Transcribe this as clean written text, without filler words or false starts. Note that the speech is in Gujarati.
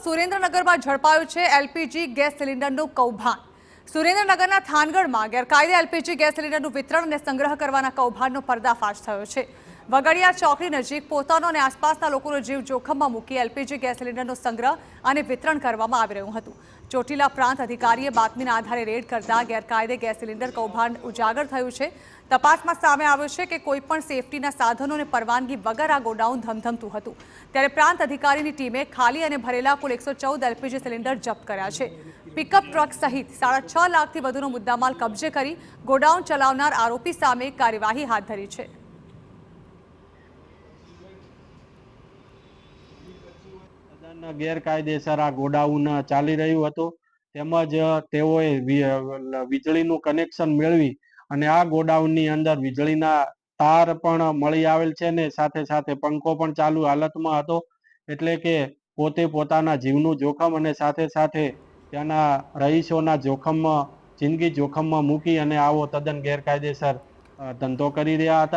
સુરેન્દ્રનગરમાં ઝડપાયું છે એલપીજી ગેસ સિલિન્ડરનું કૌભાંડ। સુરેન્દ્રનગરના થાનગઢમાં ગેરકાયદે એલપીજી ગેસ સિલિન્ડરનું વિતરણ અને સંગ્રહ કરવાના કૌભાંડનો પર્દાફાશ થયો છે। વગડિયા ચોકડી નજીક પોતાનો અને આસપાસના લોકોનો જીવ જોખમમાં મૂકી એલપીજી ગેસ સિલિન્ડરનો સંગ્રહ અને વિતરણ કરવામાં આવી રહ્યું હતું। ચોટીલા પ્રાંત અધિકારીએ બાતમીના આધારે રેડ કરતા ગેરકાયદે ગેસ સિલિન્ડર કૌભાંડ ઉજાગર થયું છે। તપાસમાં સામે આવ્યું છે કે કોઈપણ સેફટીના સાધનો અને પરવાનગી વગર આ ગોડાઉન ધમધમતું હતું। ત્યારે પ્રાંત અધિકારીની ટીમે ખાલી અને ભરેલા કુલ 114 એલપીજી સિલિન્ડર જપ્ત કર્યા છે। પિકઅપ ટ્રક સહિત 6.5 લાખથી વધુનો મુદ્દામાલ કબજે કરી ગોડાઉન ચલાવનાર આરોપી સામે કાર્યવાહી હાથ ધરી છે। ગેરકાયદેસર આ ગોડાઉન ચાલી રહ્યું હતું તેમજ તેઓએ વીજળીનું કનેક્શન મેળવી અને આ ગોડાઉનની અંદર વીજળીના તાર પણ મળી આવેલ છે ને સાથે સાથે પંખો પણ ચાલુ હાલતમાં હતો। એટલે કે પોતે પોતાના જીવનું જોખમ અને સાથે સાથે ત્યાંના રહીશોના જિંદગી જોખમમાં મૂકી અને આવો તદ્દન ગેરકાયદેસર ધંધો કરી રહ્યા હતા।